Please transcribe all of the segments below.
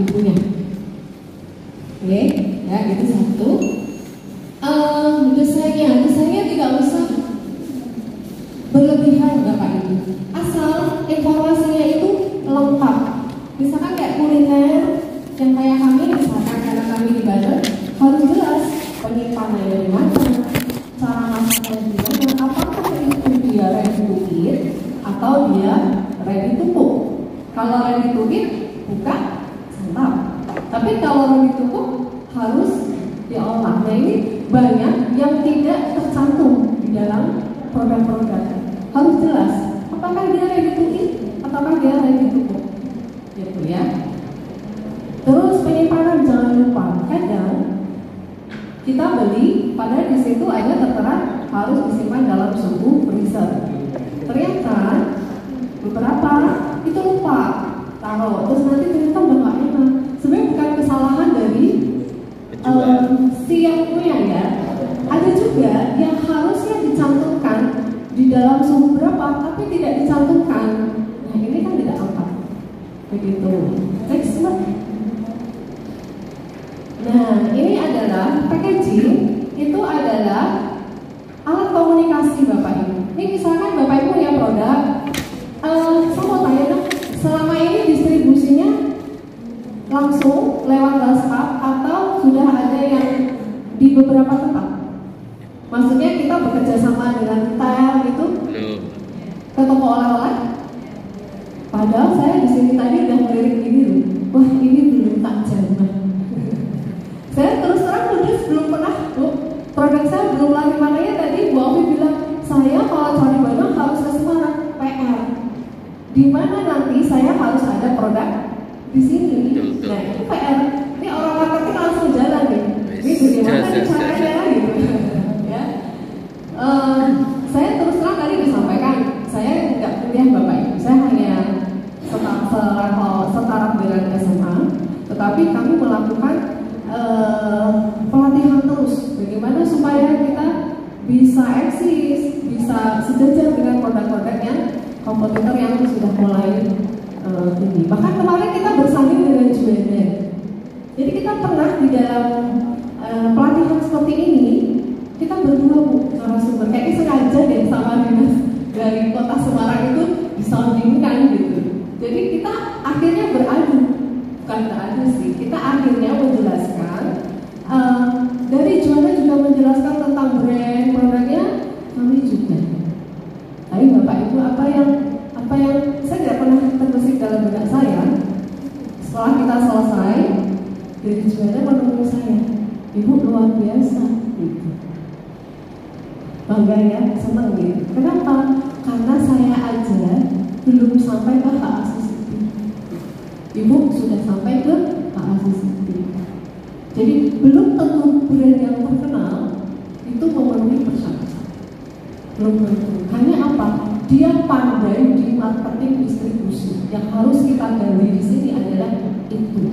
ibunya. Oke, ya itu satu. Desainnya tidak usah berlebihan Bapak Ibu. Asal informasinya itu lengkap. Misalkan kayak kuliner yang kayak kami, misalkan karena kami di Banten, harus jelas penyimpanannya dari mana, cara masaknya gimana, apakah itu dia ready to eat atau dia ready to cook. Kalau ready to eat, buka, santap. Tapi kalau ready to cook, harus diolah. Nah ini banyak yang tidak tercantum di dalam produk-produk. Harus jelas, apakah dia ready to eat, apakah dia ready to cook. Gitu ya. Terus penyimpanan jangan lupa, kadang kita beli, padahal di situ ada tertera harus disimpan dalam suhu freezer. Ternyata beberapa itu lupa taruh, terus nanti ternyata udah nggak enak. Sebenarnya bukan kesalahan dari si yang punya ya. Ada juga yang harusnya dicantumkan di dalam suhu berapa, tapi tidak dicantumkan. Nah ini kan tidak tepat. Begitu. Next slide. Nah, ini adalah packaging, itu adalah alat komunikasi Bapak Ibu. Ini misalkan Bapak Ibu punya produk, saya mau tanya dong, selama ini distribusinya langsung lewat WhatsApp atau sudah ada yang di beberapa tempat? Maksudnya kita bekerja sama dengan tel gitu, ke toko oleh-oleh. Padahal saya di sini tadi udah melirik ini loh, wah ini belum tak jamah. Saya terus terang belum pernah, produk saya belum lari mananya. Tadi Bu Ovi bilang, saya kalau cari barang harus ke Semarang, PR. Di mana nanti saya harus ada produk di sini. Nah itu PR. Ini orang marketing langsung jalan nih. Ini bagaimana caranya gitu. Ya. Saya terus terang tadi disampaikan, saya nggak kuliah Bapak Ibu, saya hanya setara dengan SMA, tetapi kami melakukan pelatihan terus bagaimana supaya kita bisa eksis, bisa sejajar dengan produk-produk yang kompetitor yang sudah mulai tinggi. Bahkan kemarin kita bersanding dengan Juanda. Jadi kita pernah di dalam pelatihan seperti ini, kita berdua Bu narasumber, kayaknya sengaja deh sama dinas dari Kota Semarang itu disandingkan gitu. Jadi kita akhirnya beradu, bukan beradu sih, kita akhirnya menjelaskan dari Juanda juga menjelaskan tentang brand produknya, kami juga. Tapi Bapak Ibu apa yang saya tidak pernah terbesit dalam benak saya. Setelah kita selesai, dari Juanda menemui saya, Ibu luar biasa, gitu. Bangga ya, senang gitu. Kenapa? Karena saya aja belum sampai ke hak asasi. Ibu sudah sampai ke hak asasi. Jadi belum tentu brand yang terkenal itu memenuhi persyaratan. Belum tentu. Hanya apa? Dia pandai di marketing distribusi. Yang harus kita gali di sini adalah itu.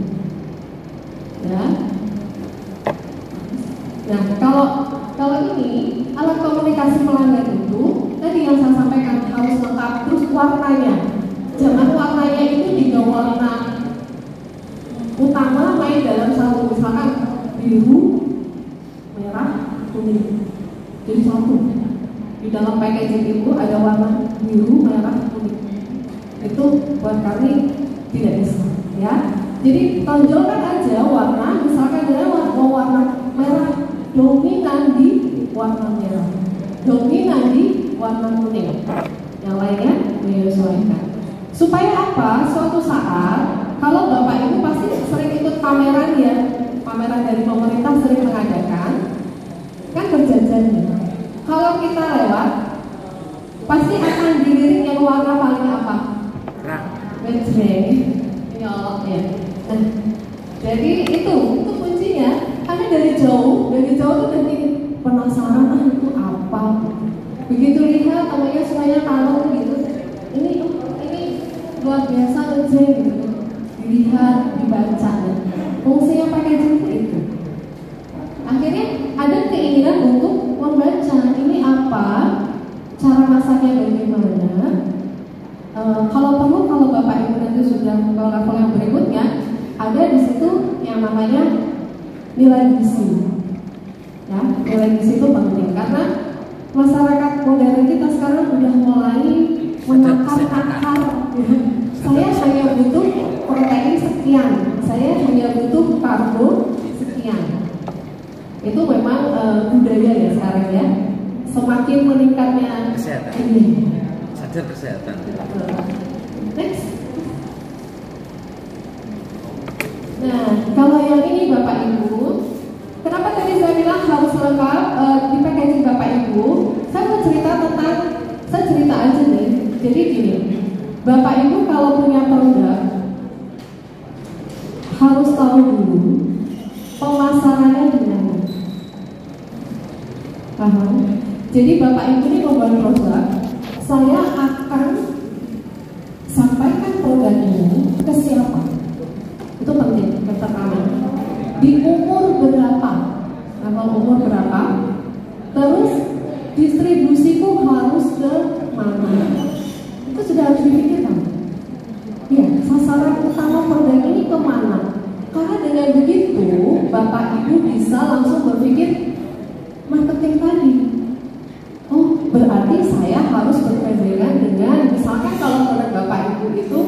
Ya. Nah, kalau ini alat komunikasi pelanggan itu tadi yang saya sampaikan harus lengkap, terus warnanya. Jangan warnanya itu 3 warna utama main dalam satu, misalkan biru, merah, kuning. Jadi satu. Di dalam packaging itu ada warna biru, merah, kuning. Itu buat kami tidak bisa, ya. Jadi tonjolkan aja warna, misalkan ada warna merah dominan di warna merah, dominan di warna kuning. Yang lainnya menyesuaikan. Supaya apa? Suatu saat kalau Bapak Ibu pasti sering ikut pameran ya, pameran dari pemerintah sering mengadakan, kan berjajan ya. Kalau kita lewat, pasti akan dilirik yang warna paling apa? Ngejreng, nyolok ya. Nah, jadi itu kuncinya. Karena dari jauh tuh udah penasaran itu apa. Begitu lihat namanya semuanya kalung gitu, ini luar biasa ngejreng gitu. Dilihat, dibaca, fungsinya packaging itu. Akhirnya ada keinginan untuk membaca ini apa, cara masaknya bagaimana. Kalau perlu, kalau Bapak Ibu nanti sudah ke level yang berikutnya, ada di nilai gizi. Ya, nilai gizi itu penting karena masyarakat modern kita sekarang udah mulai menakar-nakar. Saya hanya butuh protein sekian, saya hanya butuh karbo sekian. Itu memang budaya ya sekarang ya. Semakin meningkatnya kesehatan. Ini. Sadar kesehatan. Next. Nah, kalau yang ini Bapak Ibu, kenapa tadi saya bilang harus lengkap di packaging Bapak Ibu? Saya mau cerita tentang, saya cerita aja nih. Jadi gini, Bapak Ibu kalau punya produk harus tahu dulu pemasarannya di mana. Paham? Jadi Bapak Ibu ini membuat produk, saya akan sampaikan produk ini ke siapa? Itu penting. Yang pertama, di umur berapa? Kalau umur berapa? Terus distribusiku harus ke mana? Itu sudah harus dipikirkan. Ya, sasaran utama produk ini kemana? Karena dengan begitu Bapak Ibu bisa langsung berpikir marketing tadi. Oh, berarti saya harus berpegangan dengan, misalkan kalau produk Bapak Ibu itu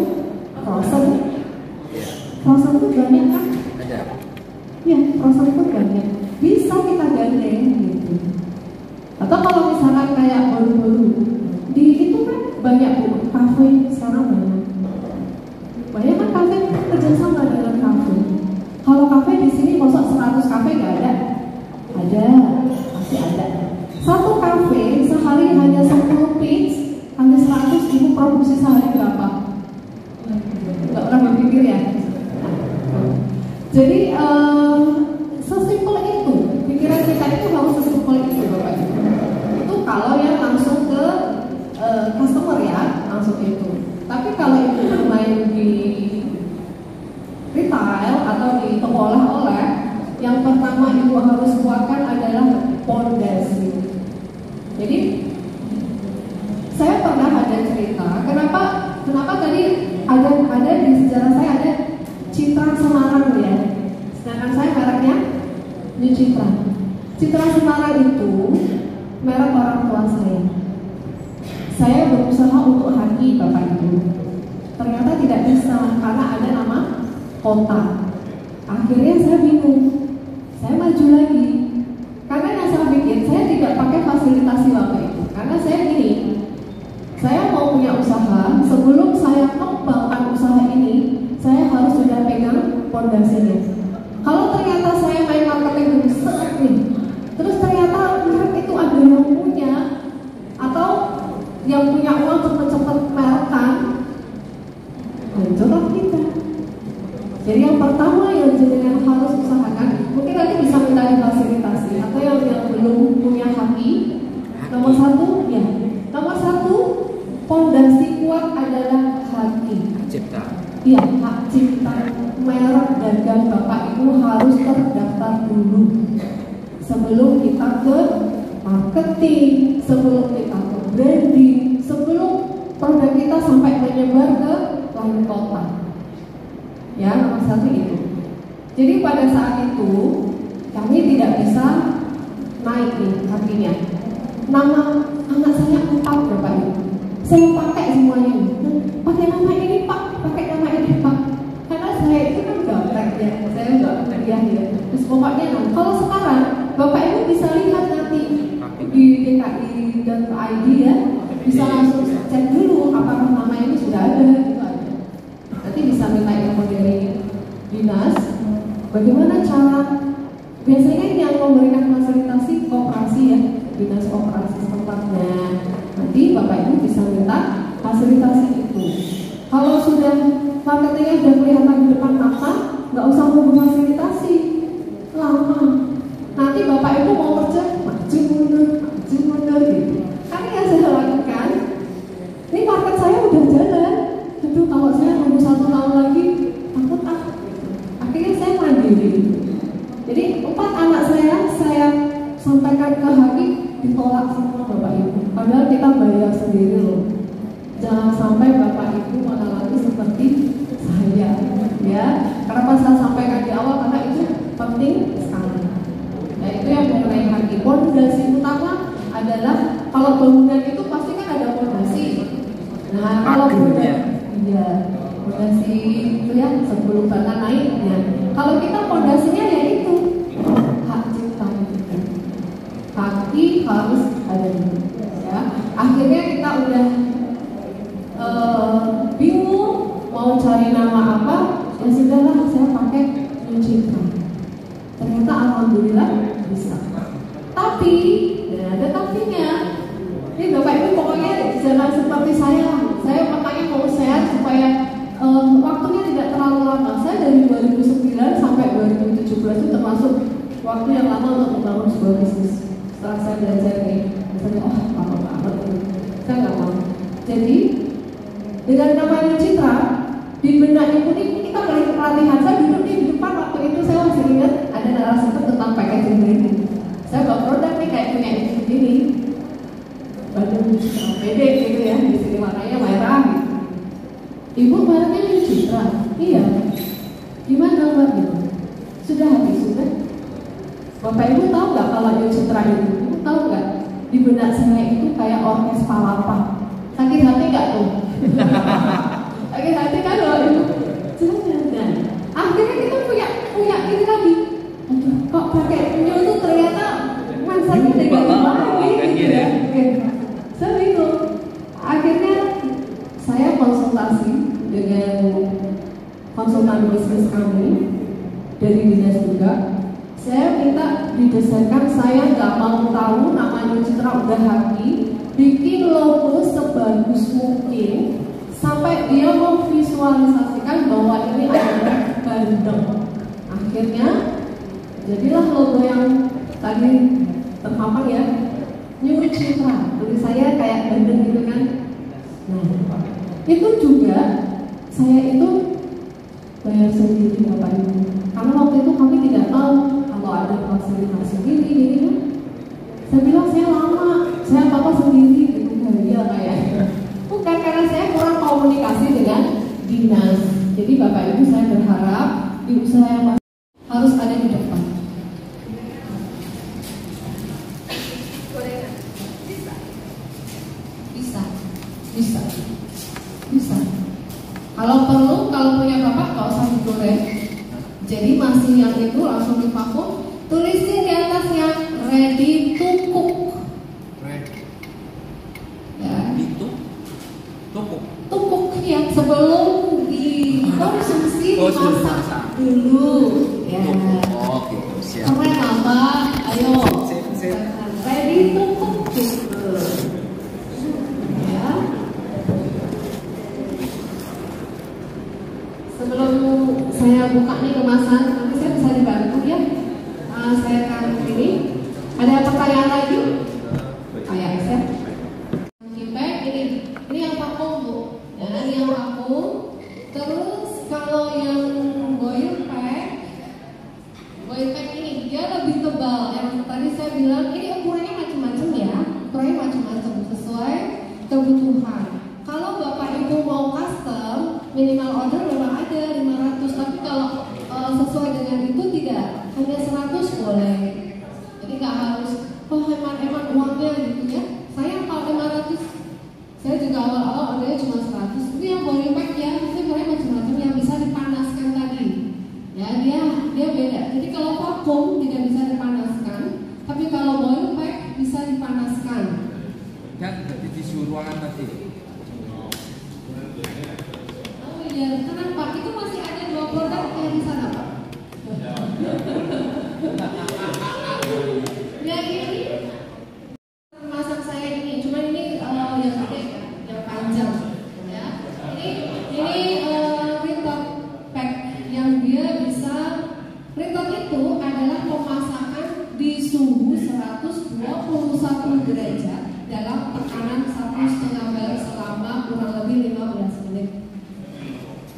frozen itu banyak kan? Ada. Ya, frozen itu banyak. Bisa kita gandeng gitu. Atau kalau misalkan kayak baru-baru di itu kan banyak bu, kafe sekarang banyak. Banyak kan kafe kerjasama dengan kafe. Kalau kafe di sini masuk 100 kafe nggak ada? Ada, pasti ada. Satu kafe sehari hanya 10 piece, hanya 100 Ibu produksi sehari berapa? Nggak pernah berpikir ya? Jadi sesimpel itu, pikiran kita itu harus sesimpel itu Bapak Ibu. Itu kalau yang langsung ke customer ya, langsung itu. Tapi kalau itu bermain di retail atau di toko oleh-oleh, yang pertama Ibu harus kuatkan adalah pondasi. Jadi saya pernah ada cerita, kenapa tadi ada di sejarah saya ada Citra Semarang ya. Sedangkan saya mereknya New Citra. Citra Semarang itu merek orang tua saya. Saya berusaha untuk haki Bapak Ibu. Ternyata tidak bisa karena ada nama kota. Akhirnya saya bingung. Saya maju lagi. Karena yang saya pikir saya tidak pakai fasilitasi Bapak Ibu. Karena saya gini, saya mau punya usaha, sebelum saya kembangkan usaha ini, saya harus sudah pegang pondasinya. Kalau ternyata saya main marketing besar nih, terus ternyata merek itu ada yang punya, atau yang punya uang cepet-cepet merekan, hancurlah kita. Jadi yang pertama yang jenengan harus usahakan, mungkin nanti bisa minta difasilitasi, atau yang belum punya haki, nomor satu, ya, nomor satu, pondasi kuat adalah haki. Cipta. Iya, hak cipta merek dagang Bapak Ibu harus terdaftar dulu sebelum kita ke marketing, sebelum kita ke branding, sebelum produk kita sampai menyebar ke lain kota. Ya, nomor satu itu. Jadi pada saat itu kami tidak bisa naik nih harganya. Nama anak saya 4 Bapak Ibu. Saya pakai semuanya ini. Pakai nama ini Pak, pakai nama ini Pak. Karena saya itu kan gaptek ya, saya nggak kuliah ya. Terus pokoknya kalau sekarang Bapak Ibu bisa lihat nanti di DKI.id ya, bisa langsung cek dulu apakah nama ini sudah ada gitu aja. Nanti bisa minta info dari dinas. Bagaimana cara? Biasanya yang memberikan fasilitasi koperasi ya, dinas koperasi tempatnya. Nanti Bapak Ibu bisa minta fasilitasi itu. Kalau sudah marketingnya sudah kelihatan di depan mata, nggak usah nunggu fasilitasi lama. Nanti Bapak Ibu mau kerja maju mundur gitu. Karena yang saya lakukan, ini market saya udah jalan. Aduh, kalau saya nunggu 1 tahun lagi takut ah. Akhirnya saya mandiri. Jadi 4 anak saya sampaikan ke Haki, ditolak semua Bapak Ibu. Padahal kita bayar sendiri loh. Jangan sampai Bapak Ibu mengalami seperti saya, ya. Kenapa saya sampaikan di awal? Karena itu penting sekali. bangunan itu pasti kan ada fondasi. Nah, kalau fondasi itu ya sebelum bata naiknya. Kalau kita fondasinya ya itu hak cipta itu. Kaki harus ada dulu. Ya. Akhirnya kita udah bingung mau cari nama apa, ya sudahlah saya pakai New Citra. Ternyata alhamdulillah bisa. Tapi, ya ada tapinya. Ini Bapak Ibu pokoknya jangan seperti saya. Saya makanya mau sehat supaya waktunya tidak terlalu lama. Saya dari 2009 sampai 2017 itu termasuk waktu yang lama untuk membangun sebuah bisnis. Setelah saya belajar nih, misalnya lama banget ini, saya nggak mau. Jadi dengan nama New Citra di benak ibu ini kita mulai pelatihan. Saya duduk di depan waktu itu saya masih ingat ada narasumber tentang packaging branding. Saya bawa produk nih kayak punya ibu begini, badan pede gitu ya, di sini warnanya merah gitu. Ibu mereknya New Citra, iya. Gimana Mbak gitu? Sudah habis sudah. Bapak Ibu tahu nggak kalau New Citra itu? Ibu tahu nggak? Di benak saya itu kayak orkes palapa. Sakit hati nggak tuh? Sakit hati kan loh Ibu? Jangan. Akhirnya kita punya ini lagi. Kok pakai New itu ternyata mansanya dengan lagi gitu ya. Saya bingung. Akhirnya saya konsultasi dengan konsultan bisnis kami dari dinas juga. Saya minta didesainkan, saya nggak mau tahu nama New Citra udah haki, bikin logo sebagus mungkin sampai dia memvisualisasikan bahwa ini adalah Bandeng. Akhirnya jadilah logo yang tadi terpampang ya, New Citra. Tulis saya kayak Bandeng gitu kan. Nah, itu juga saya itu bayar sendiri Bapak Ibu. Karena waktu itu kami tidak tahu kalau ada fasilitas sendiri gitu. Saya bilang saya lama, saya apa-apa sendiri gitu ya kayak. Bukan karena saya kurang komunikasi dengan dinas. Jadi Bapak Ibu saya berharap di usaha yang harus ada di depan. Bisa. Kalau perlu, kalau punya Bapak nggak usah digoreng. Jadi masih yang itu langsung divakum. Tulisin di atasnya ready to cook. Ya. Tukuk ya sebelum dikonsumsi dimasak dulu. Ya. Oh gitu. Siap. Keren Bapak. Ayo. Ready to cook gitu. Sebelum saya buka nih kemasan, nanti saya bisa dibantu ya. Saya akan ini. Ada pertanyaan lagi? Kayak saya. Ini yang vakum Bu. Ya, ini yang vakum. Terus kalau yang boil pack ini dia lebih tebal. Yang tadi saya bilang ini ukurannya macam-macam ya. Ukurannya macam-macam sesuai kebutuhan. Kalau Bapak Ibu mau custom, minimal order memang ada 500, tapi kalau sesuai dengan itu tidak, hanya 100 boleh. Jadi nggak harus hemat uangnya gitu ya. Saya kalau 500, saya juga awal-awal ordernya cuma 100. Itu yang body pack ya, itu boleh macam-macam yang bisa dipanaskan tadi. Ya dia beda. Jadi kalau vakum tidak bisa dipanaskan, tapi kalau body pack bisa dipanaskan. Dan di suhu ruangan tadi. Ya, kenapa? Itu masih ada 2 produk yang di sana, Pak. Ya ini kemasan saya ini, cuma ini yang gede, yang panjang, ya. Ini retort pack yang dia bisa. Retort itu adalah pemasakan di suhu 121 derajat dalam tekanan 1,5 bar selama kurang lebih 15 menit.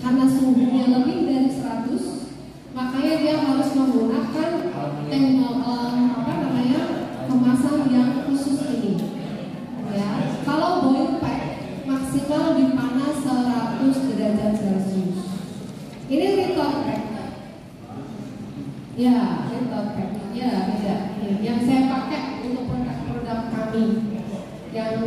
Karena suhunya lebih dari 100, makanya dia harus menggunakan kemasan yang khusus ini. Ya, kalau boil pack maksimal dipanas 100 derajat Celcius. Ini retort pack. Ya, retort pack. Ya, beda. Yang saya pakai untuk produk-produk kami yang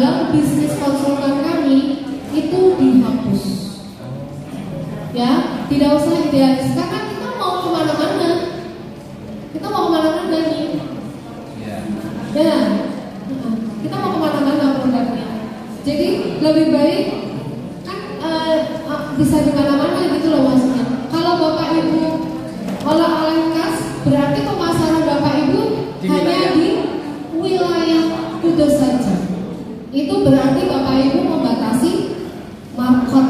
dalam bisnis konsultan kami itu dihapus. Ya, tidak usah idealis karena kita mau kemana-mana. Kita mau kemana-mana nih. Ya, kita mau kemana-mana produknya. Jadi lebih baik kan bisa di mana-mana gitu loh maksudnya. Kalau Bapak Ibu olah-olahin kas, berarti pemasaran Bapak Ibu hanya di wilayah Kudus saja. Itu berarti Bapak Ibu membatasi market.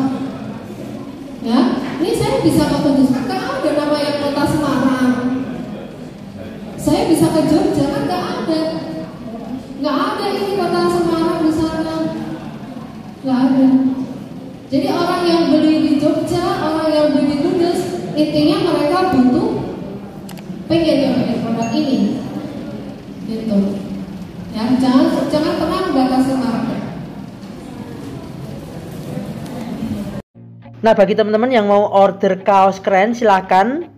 Ya, ini saya bisa ke Kudus. Kan ada nama yang kota Semarang. Saya bisa ke Jogja kan nggak ada. Nggak ada ini kota Semarang di sana. Nggak ada. Jadi orang yang beli di Jogja, orang yang beli di Kudus, intinya mereka butuh pengen yang pakai produk ini. Gitu. Ya, jangan pernah membatasi market. Nah, bagi teman-teman yang mau order kaos keren, silakan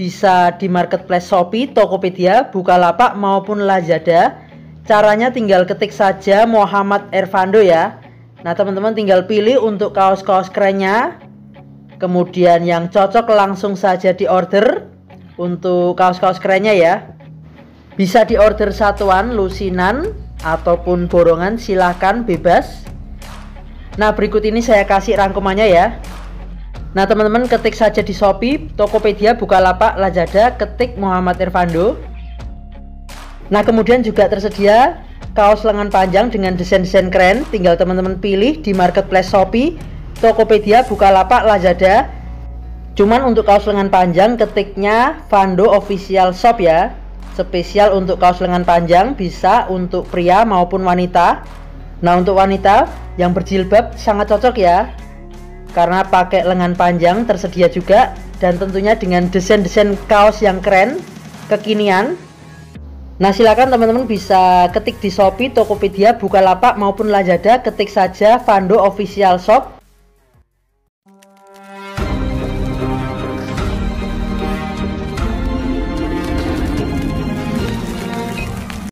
bisa di marketplace Shopee, Tokopedia, Bukalapak maupun Lazada. Caranya tinggal ketik saja Muhammad Ervando ya. Nah, teman-teman tinggal pilih untuk kaos-kaos kerennya. Kemudian yang cocok langsung saja diorder untuk kaos-kaos kerennya ya. Bisa diorder satuan, lusinan ataupun borongan, silahkan bebas. Nah, berikut ini saya kasih rangkumannya ya. Nah, teman-teman ketik saja di Shopee, Tokopedia, Bukalapak, Lazada, ketik Muhammad Ervando. Nah, kemudian juga tersedia kaos lengan panjang dengan desain-desain keren. Tinggal teman-teman pilih di marketplace Shopee, Tokopedia, Bukalapak, Lazada. Cuman untuk kaos lengan panjang ketiknya Vando Official Shop ya. Spesial untuk kaos lengan panjang, bisa untuk pria maupun wanita. Nah, untuk wanita yang berjilbab sangat cocok ya, karena pakai lengan panjang tersedia juga, dan tentunya dengan desain-desain kaos yang keren, kekinian. Nah, silakan teman-teman bisa ketik di Shopee, Tokopedia, Bukalapak maupun Lazada, ketik saja Vando Official Shop.